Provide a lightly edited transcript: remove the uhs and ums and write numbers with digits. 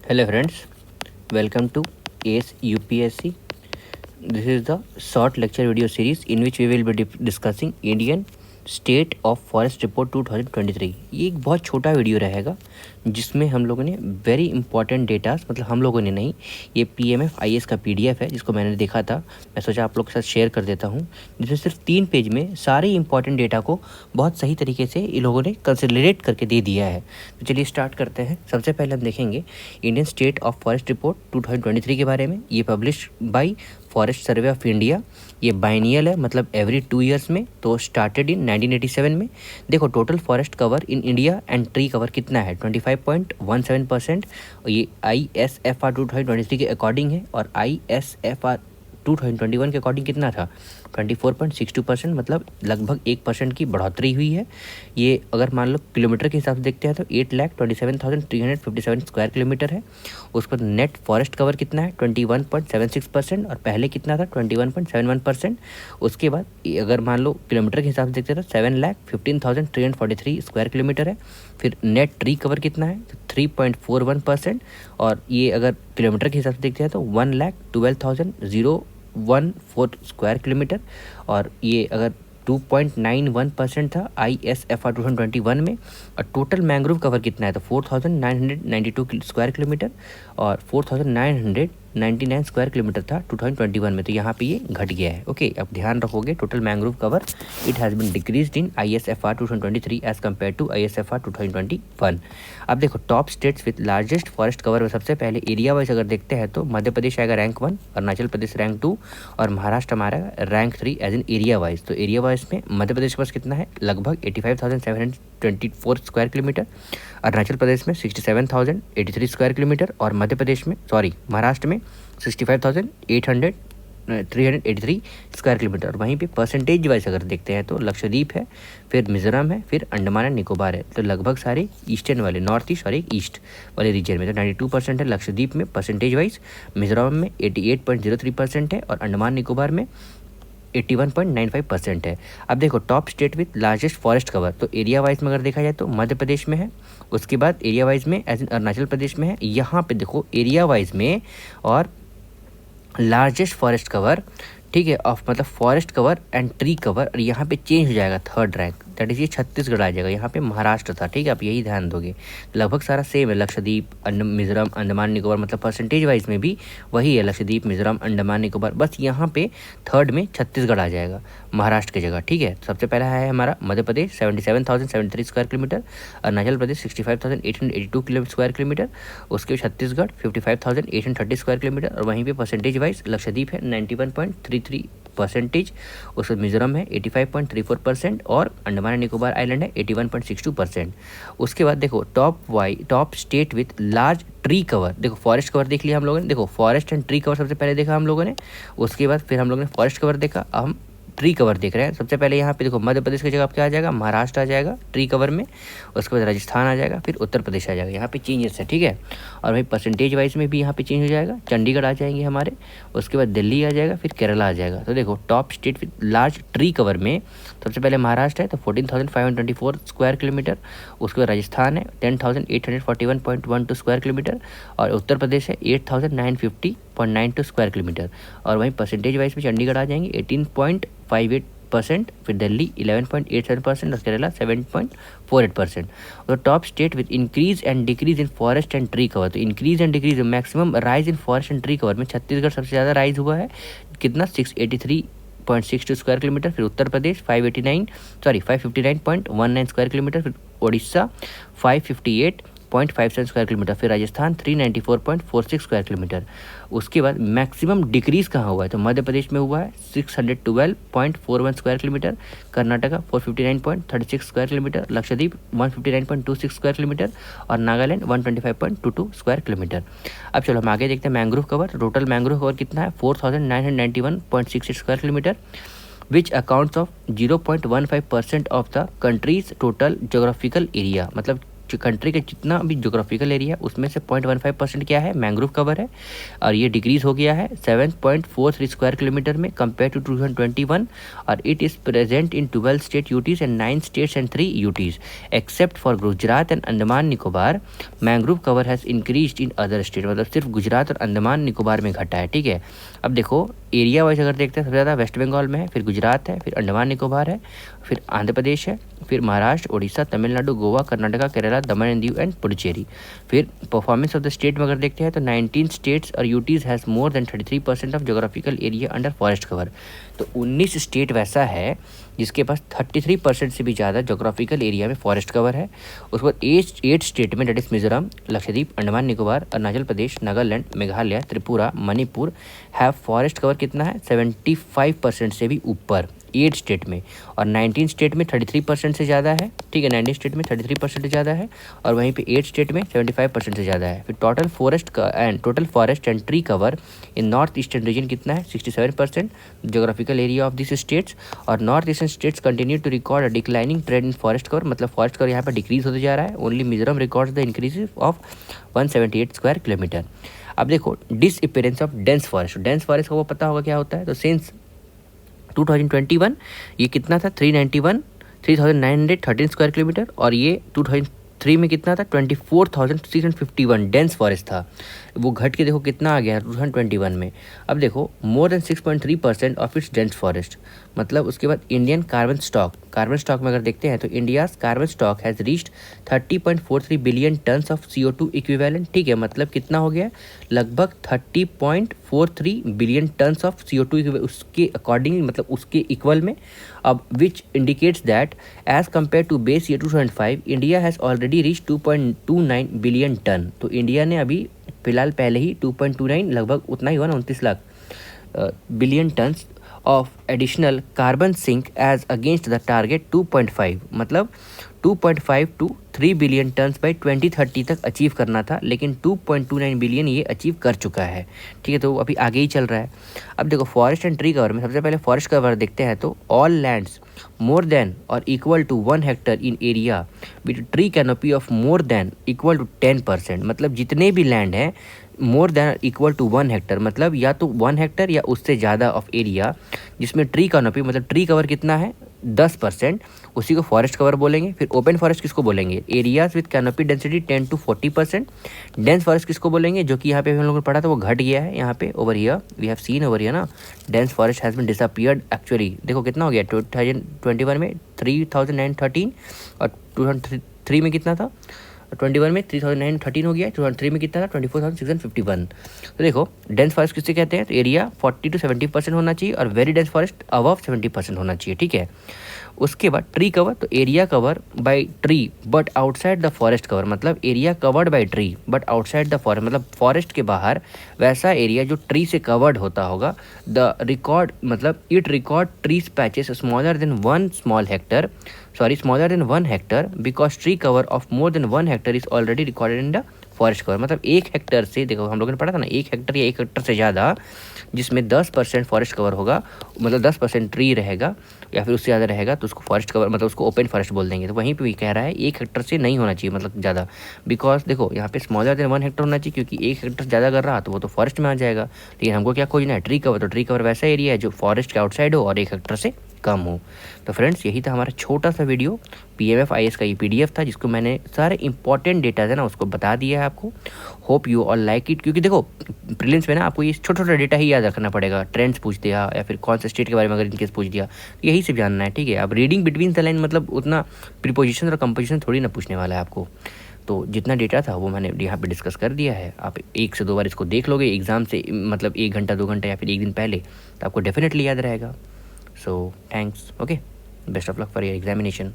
Hello friends, welcome to ACE UPSC. This is the short lecture video series in which we will be discussing Indian state of forest report 2023। ये एक बहुत छोटा video रहेगा जिसमें हम लोगों ने वेरी इंपॉर्टेंट डेटास, मतलब हम लोगों ने नहीं, ये PMF-IS का PDF है जिसको मैंने देखा था। मैं सोचा आप लोग के साथ शेयर कर देता हूँ, जिसमें सिर्फ 3 पेज में सारे इंपॉर्टेंट डेटा को बहुत सही तरीके से इन लोगों ने कंसिडरेट करके दे दिया है। तो चलिए स्टार्ट करते हैं। सबसे पहले हम देखेंगे Indian state of forest report 2023 के बारे में। ये publish by forest survey of India. ये बाइनियल है, मतलब एवरी 2 ईयर्स में। तो स्टार्टेड इन 1987 में। देखो total forest cover in India and tree cover कितना है, 25.17%। ये ISFR 2023 के अकॉर्डिंग है, और ISFR 2021 के अकॉर्डिंग कितना था, 24.62%, मतलब लगभग 1% की बढ़ोतरी हुई है। ये अगर मान लो किलोमीटर के हिसाब से देखते हैं तो 8,27,357 स्क्वायर किलोमीटर है। उस पर नेट फॉरेस्ट कवर कितना है, 21.76%, और पहले कितना था, 21.71%। उसके बाद अगर मान लो किलोमीटर के हिसाब से देखते हैं तो 7,15,343 स्क्वायर किलोमीटर है। फिर नेट ट्री कवर कितना है, तो 3.41%, और ये अगर किलोमीटर के हिसाब से देखते हैं तो 1,12,014 स्क्वायर किलोमीटर, और ये अगर 2.91% था ISFR 2021 में। और टोटल मैंग्रोव कवर कितना है, तो 4,992 स्क्वायर किलोमीटर और 4,999 स्क्वायर किलोमीटर था 2021 में। तो यहाँ पे ये घट गया है। ओके, अब ध्यान रखोगे total mangrove cover it has been decreased in ISFR 2023 as compared to ISFR 2021। अब देखो top states with largest forest cover में सबसे पहले एरिया वाइज अगर देखते हैं तो मध्य प्रदेश आएगा रैंक 1, अरुणाचल प्रदेश रैंक 2, और महाराष्ट्र हमारा rank 3 as in area wise. तो एरिया वाइज में मध्य प्रदेश के पास कितना है, लगभग 85,724 स्क्वायर किलोमीटर, अरुणाचल प्रदेश में 67,083 स्क्वायर किलोमीटर, और मध्य प्रदेश में महाराष्ट्र में 65,383 स्क्वायर किलोमीटर। वहीं पे परसेंटेज वाइज अगर देखते हैं तो लक्षद्वीप है, फिर मिजोरम है, फिर अंडमान एंड निकोबार है। तो लगभग सारे ईस्टर्न वाले, नॉर्थ ईस्ट और एक ईस्ट वाले रीजन में तो 92% है लक्षद्वीप में परसेंटेज वाइज, मिजोरम में 88.03% है, और अंडमान निकोबार में 81.95% है। अब देखो top state with largest forest cover, तो एरिया वाइज में अगर देखा जाए तो मध्य प्रदेश में है, उसके बाद एरिया वाइज में एज इन अरुणाचल प्रदेश में है। यहाँ पे देखो एरिया वाइज में और लार्जेस्ट फॉरेस्ट कवर, ठीक है, ऑफ मतलब forest cover and tree cover, और यहाँ पे चेंज हो जाएगा थर्ड रैंक, दैट इज ये छत्तीसगढ़ आ जाएगा। यहाँ पे महाराष्ट्र था, ठीक है, आप यही ध्यान दोगे। लगभग सारा सेम है, लक्षद्वीप, मिजोरम, अंडमान निकोबार, मतलब परसेंटेज वाइज में भी वही है, लक्षद्वीप, मिजोरम, अंडमान निकोबार। बस यहाँ पे थर्ड में छत्तीसगढ़ आ जाएगा महाराष्ट्र की जगह, ठीक है। सबसे पहला है हमारा Madhya Pradesh 77,073 square kilometre, Arunachal Pradesh 65,882 square kilometre, उसके छत्तीसगढ़ 55,830 स्क्वायर किलोमीटर, और वहीं पे परसेंटेज वाइज लक्षद्वीप है 91.33%, उसके मिजोरम है 85.34%, और अंडमान एंड निकोबार आइलैंड है 81.62%। उसके बाद देखो top state with large tree cover, देखो फॉरेस्ट कवर देख लिया हम लोगों ने, देखो फॉरेस्ट एंड ट्री कवर सबसे पहले देखा हम लोगों ने, उसके बाद फिर हम लोगों ने फॉरेस्ट कवर देखा, अब हम ट्री कवर देख रहे हैं। सबसे पहले यहाँ पे देखो मध्य प्रदेश की जगह क्या आ जाएगा, महाराष्ट्र आ जाएगा ट्री कवर में, उसके बाद राजस्थान आ जाएगा, फिर उत्तर प्रदेश आ जाएगा। यहाँ पे चेंजेस है, ठीक है। और भाई परसेंटेज वाइज में भी यहाँ पे चेंज हो जाएगा, चंडीगढ़ आ जाएंगे हमारे, उसके बाद दिल्ली आ जाएगा, फिर केरला आ जाएगा। तो देखो top state with large tree cover में सबसे पहले महाराष्ट्र है, तो 14,524 स्क्वायर किलोमीटर, उसके बाद राजस्थान है 10,841.12 स्क्वायर किलोमीटर, और उत्तर प्रदेश है 8,950.92 स्क्वायर किलोमीटर, और वहीं परसेंटेज वाइज में चंडीगढ़ आ जाएंगे 18.58%, फिर दिल्ली 11.87%, और केरला 7.48%। और top state with increase and decrease in forest and tree cover, तो increase and decrease maximum rise in forest and tree cover में छत्तीसगढ़ सबसे ज़्यादा राइज हुआ है, कितना 683.62 स्क्वायर किलोमीटर, फिर उत्तर प्रदेश 559.19 स्क्वायर किलोमीटर, फिर उड़ीसा 558.57 स्क्वायर किलोमीटर, फिर राजस्थान 394.46 स्क्वायर किलोमीटर। उसके बाद मैक्सिमम डिक्रीज़ कहाँ हुआ है, तो मध्य प्रदेश में हुआ है 612.41 square kilometre, Karnataka 459.36 square kilometre, Lakshadweep 159.26 square kilometre, और नागालैंड 125.22 स्क्वायर किलोमीटर। अब चलो हम आगे देखते हैं mangrove cover. Total mangrove cover कितना है, 4,991.68 square kilometre, which accounts of 0.15% of the countries total geographical area, मतलब कंट्री का जितना भी जोग्राफिकल एरिया है उसमें से 0.15% क्या है, मैंग्रोव कवर है, और ये डिक्रीज हो गया है 7.43 स्क्वायर किलोमीटर में कंपेयर टू 2021, और it is present in 12 state UTs and 9 states and 3 UTs except for Gujarat and Andaman Nicobar. Mangrove cover has increase in other state, मतलब सिर्फ गुजरात और अंडमान निकोबार में घटा है, ठीक है। अब देखो एरिया वाइज अगर देखते हैं सबसे ज़्यादा वेस्ट बंगाल में है, फिर गुजरात है, फिर अंडमान निकोबार है, फिर आंध्र प्रदेश है, फिर महाराष्ट्र, उड़ीसा, तमिलनाडु, गोवा, कर्नाटका, केरला, दमन एंड दीव एंड पुडुचेरी। फिर परफॉर्मेंस ऑफ द स्टेट में अगर देखते हैं तो 19 स्टेट्स और UTs has more than 33% of geographical area under forest cover. तो 19 स्टेट वैसा है जिसके पास 33% से भी ज़्यादा जोग्राफिकल एरिया में फॉरेस्ट कवर है। उसके बाद 8 स्टेट में that is Mizoram, Lakshadweep, Andaman Nicobar, Arunachal Pradesh, Nagaland, Meghalaya, Tripura, Manipur have forest cover कितना है 75% से भी ऊपर 8 स्टेट में, और 19 स्टेट में 33% से ज़्यादा है, ठीक है। 19 स्टेट में 33% से ज़्यादा है, और वहीं पे 8 स्टेट में 75% से ज़्यादा है। फिर total forest and tree cover in north eastern region कितना है 67% geographical area of this states, और north eastern states continue to record a declining trend in forest cover, मतलब फॉरेस्ट कवर यहाँ पर डिक्रीज होते जा रहा है। Only Mizoram records the increase of 178 square kilometre. अब देखो disappearance of dense forest. Dense forest का वो पता होगा क्या होता है, तो सिंस 2021 ये कितना था 3913 स्क्वायर किलोमीटर, और ये 2003 में कितना था 24,651 डेंस फॉरेस्ट था। वो घट के देखो कितना आ गया 2021 में। अब देखो more than 6.3% of its dense forest, मतलब उसके बाद इंडियन कार्बन स्टॉक में अगर देखते हैं तो India's carbon stock has reached 30.43 billion tonnes of CO2 equivalent, ठीक है। मतलब कितना हो गया लगभग 30.43 बिलियन टन्स ऑफ CO2 उसके अकॉर्डिंग, मतलब उसके इक्वल में। अब which indicates that as compared to base year 2005 India has already reach 2.29 billion tonne. तो इंडिया ने अभी फिलहाल पहले ही 2.29 लगभग उतना ही हुआ ना 29 lakh billion tonnes of additional carbon sink as against the target 2.5, मतलब 2.5 to 3 बिलियन टन्स बाई 2030 तक अचीव करना था, लेकिन 2.29 बिलियन ये अचीव कर चुका है, ठीक है। तो अभी आगे ही चल रहा है। अब देखो फॉरेस्ट एंड ट्री कवर में सबसे पहले फॉरेस्ट कवर देखते हैं तो ऑल लैंड्स मोर देन और equal to 1 hectare in area with tree canopy of more than equal to 10%, मतलब जितने भी लैंड हैं more than equal to 1 hectare, मतलब या तो 1 हेक्टर या उससे ज़्यादा ऑफ एरिया जिसमें ट्री कैनोपी, मतलब ट्री कवर कितना है 10%, उसी को फॉरेस्ट कवर बोलेंगे। फिर ओपन फॉरेस्ट किसको बोलेंगे, areas with canopy density 10 to 40%। Dense forest किसको बोलेंगे, जो कि यहाँ पे हम लोगों ने पढ़ा था वो घट गया है यहाँ पे over here, we have seen over here ना, dense forest has been disappeared actually. देखो कितना हो गया 2021 में 3013, और 2003 में कितना था 21 में 3913 हो गया, 2003 में कितना था 24,651। तो देखो डेंस फॉरेस्ट किससे कहते हैं, तो एरिया 40 to 70% होना चाहिए, और वेरी डेंस फॉरेस्ट अबव 70% होना चाहिए, ठीक है। उसके बाद ट्री कवर, तो area cover by tree but outside the forest cover, मतलब area covered by tree but outside the forest, मतलब फॉरेस्ट के बाहर वैसा एरिया जो ट्री से कवर्ड होता होगा। द रिकॉर्ड, मतलब it record trees patches smaller than 1 Hector because tree cover of more then 1 Hector is already recorded in the forest cover. मतलब 1 हेक्टर से, देखो हम लोगों ने पढ़ा था ना 1 हेक्टर या 1 हेक्टर से ज़्यादा जिसमें 10% फॉरेस्ट कवर होगा, मतलब 10% ट्री रहेगा या फिर उससे ज़्यादा रहेगा, तो उसको फॉरेस्ट कवर, मतलब उसको ओपन फॉरेस्ट बोल देंगे। तो वहीं पे भी कह रहा है 1 हेक्टर से नहीं होना चाहिए, मतलब ज़्यादा, बिकॉज देखो यहाँ पे स्मॉलर देन 1 हेक्टर होना चाहिए, क्योंकि 1 हेक्टर से ज़्यादा कर रहा तो वो तो फॉरेस्ट में आ जाएगा। लेकिन हमको क्या खोजना है, ट्री कवर। तो ट्री कवर वैसा एरिया है जो फॉरेस्ट के आउटसाइड हो और 1 हेक्टर से कम हो। तो फ्रेंड्स यही था हमारा छोटा सा वीडियो, PMF IAS का ये PDF था जिसको मैंने सारे इंपॉर्टेंट डेटा है ना उसको बता दिया है आपको। Hope you all like it, क्योंकि देखो प्रीलिम्स में ना आपको ये छोटा छोटा डेटा ही याद रखना पड़ेगा। ट्रेंड्स पूछ दिया या फिर कौन सा स्टेट के बारे में अगर इनकेस पूछ दिया तो यही सब जानना है, ठीक है। अब रीडिंग बिटवीन द लाइन मतलब उतना प्रीपोजिशन और कंपोजिशन थोड़ी ना पूछने वाला है आपको। तो जितना डेटा था वो मैंने यहाँ पे डिस्कस कर दिया है। आप 1 से 2 बार इसको देख लोगे एग्ज़ाम से, मतलब 1 घंटा 2 घंटा या फिर 1 दिन पहले, तो आपको डेफिनेटली याद रहेगा। So thanks. Okay. Best of luck for your examination.